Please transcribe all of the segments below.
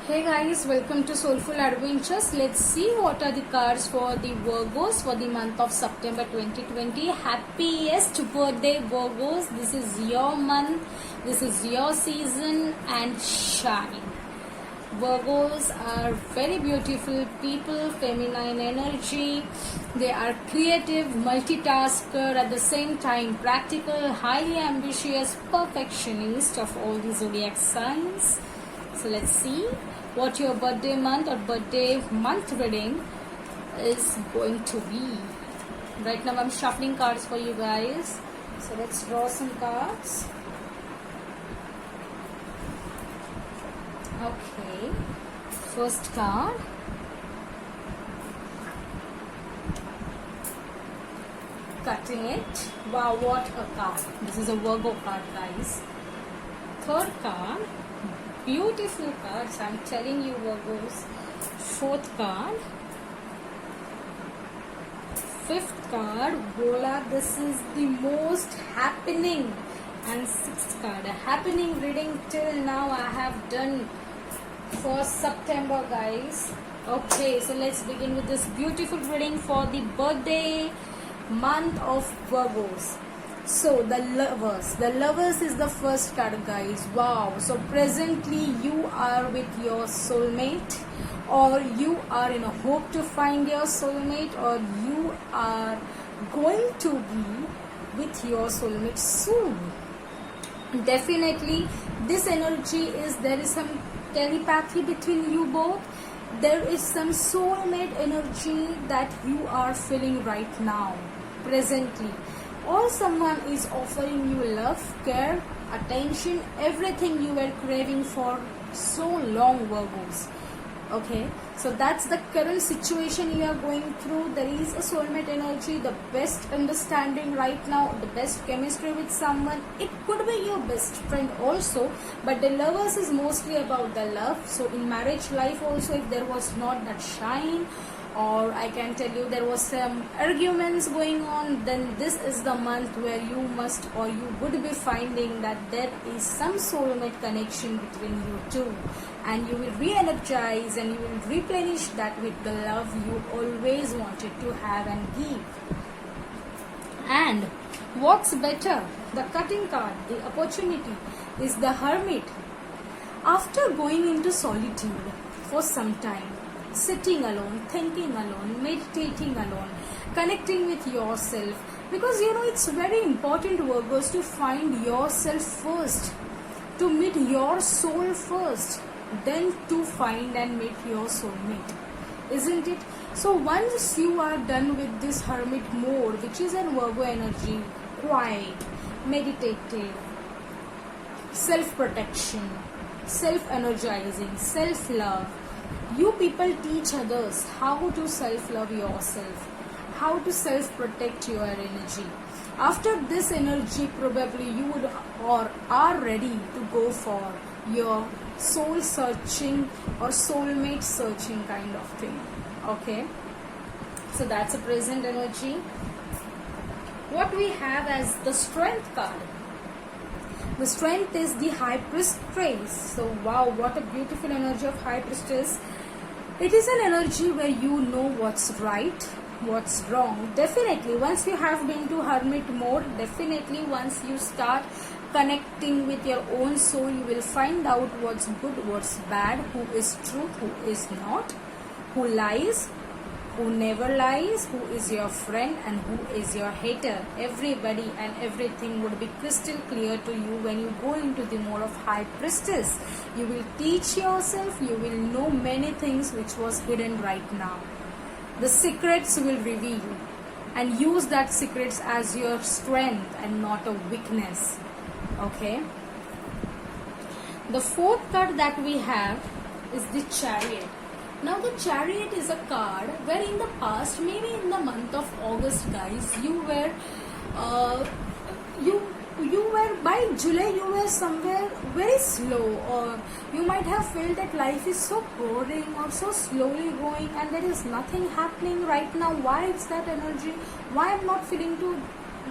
Hey guys, welcome to Soulful Adventures. Let's see what are the cards for the Virgos for the month of September 2020. Happiest birthday Virgos. This is your month. This is your season and shine. Virgos are very beautiful people, feminine energy. They are creative, multitasker, at the same time practical, highly ambitious, perfectionist of all the zodiac signs. So let's see what your birthday month or birthday month reading is going to be. Right now I'm shuffling cards for you guys. So let's draw some cards. Okay. First card. Cutting it. Wow, what a card. This is a Virgo card, guys. Third card. Beautiful cards, I'm telling you, Virgos. Fourth card. Fifth card. Voila, this is the most happening. And sixth card. A happening reading till now I have done for September, guys. Okay, so let's begin with this beautiful reading for the birthday month of Virgos. So the lovers is the first card, guys. Wow. So presently you are with your soulmate, or you are in a hope to find your soulmate, or you are going to be with your soulmate soon. Definitely this energy is, there is some telepathy between you both. There is some soulmate energy that you are feeling right now, presently. Or someone is offering you love, care, attention, everything you were craving for so long, Virgos. Okay, so that's the current situation you are going through. There is a soulmate energy, the best understanding right now, the best chemistry with someone. It could be your best friend also, but the lovers is mostly about the love. So in marriage life also, if there was not that shine, or I can tell you there was some arguments going on, then this is the month where you must, or you would be finding that there is some soulmate connection between you two, and you will re-energize and you will replenish that with the love you always wanted to have and give. And what's better, the cutting card, the opportunity, is the Hermit. After going into solitude for some time, sitting alone, thinking alone, meditating alone, connecting with yourself, because it's very important, Virgos, to find yourself first, to meet your soul first, then to find and meet your soulmate, isn't it? So once you are done with this Hermit mode, which is an Virgo energy, quiet, meditative, self-protection, self-energizing, self-love, you people teach others how to self-love yourself, how to self-protect your energy. After this energy, probably you would or are ready to go for your soul searching or soulmate searching kind of thing. Okay, so that's a present energy. What we have as the Strength card. The Strength is the High Priestess. So wow, what a beautiful energy of High Priestess. It is an energy where you know what's right, what's wrong. Definitely once you have been to Hermit mode, definitely once you start connecting with your own soul, you will find out what's good, what's bad, who is true, who is not, who lies, who never lies, who is your friend and who is your hater. Everybody and everything would be crystal clear to you when you go into the mode of High Priestess. You will teach yourself, you will know many things which was hidden right now. The secrets will reveal, and use that secrets as your strength and not a weakness. Okay. The fourth card that we have is the Chariot. Now the Chariot is a card where in the past, maybe in the month of August, guys, you were by July you were somewhere very slow, or you might have felt that life is so boring or so slowly going and there is nothing happening right now. Why is that energy? Why I'm not feeling to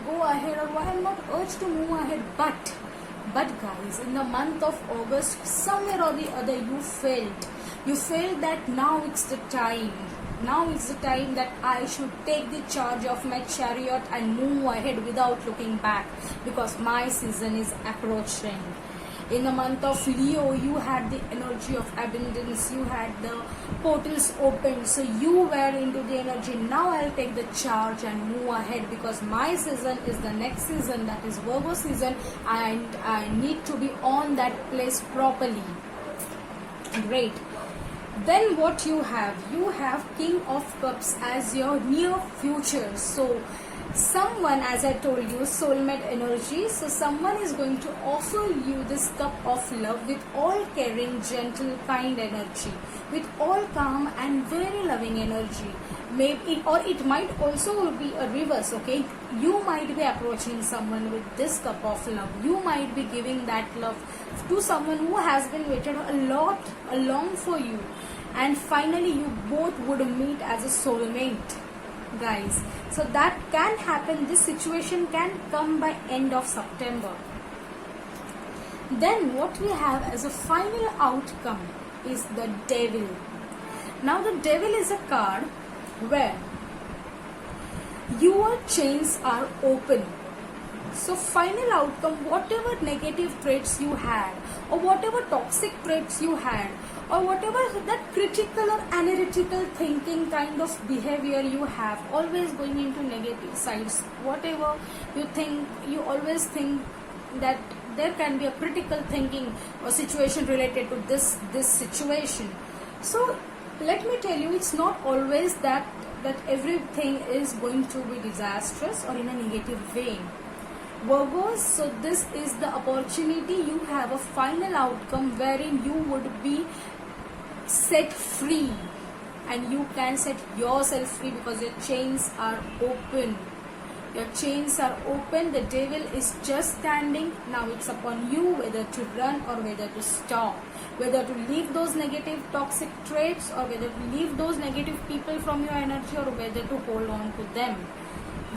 go ahead, or why I'm not urged to move ahead? But guys, in the month of August, somewhere or the other you felt You feel that now it's the time. Now is the time that I should take the charge of my chariot and move ahead without looking back, because my season is approaching. In the month of Leo, you had the energy of abundance, you had the portals open, so you were into the energy. Now I'll take the charge and move ahead, because my season is the next season, that is Virgo season, and I need to be on that place properly. Great. Then what you have King of Cups as your near future. So someone, as I told you, soulmate energy, so someone is going to offer you this cup of love with all caring, gentle, kind energy, with all calm and very loving energy. Maybe, or it might also be a reverse. Okay, you might be approaching someone with this cup of love. You might be giving that love to someone who has been waited along for you, and finally you both would meet as a soulmate, guys. So that can happen. This situation can come by end of September. Then what we have as a final outcome is the Devil. Now the Devil is a card where your chains are open. So final outcome, whatever negative traits you had, or whatever toxic traits you had, or whatever that critical or analytical thinking kind of behavior you have, always going into negative sides, whatever you think, you always think that there can be a critical thinking or situation related to this situation. So let me tell you, it's not always that everything is going to be disastrous or in a negative way, Virgos. So this is the opportunity. You have a final outcome wherein you would be set free, and you can set yourself free because your chains are open. Your chains are open. The Devil is just standing. Now it's upon you whether to run or whether to stop, whether to leave those negative toxic traits, or whether to leave those negative people from your energy, or whether to hold on to them.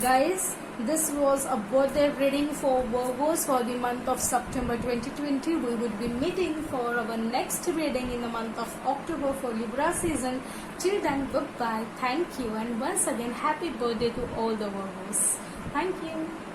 Guys, this was a birthday reading for Virgos for the month of September 2020. We would be meeting for our next reading in the month of October for Libra season. Till then, goodbye, thank you, and once again happy birthday to all the Virgos. Thank you.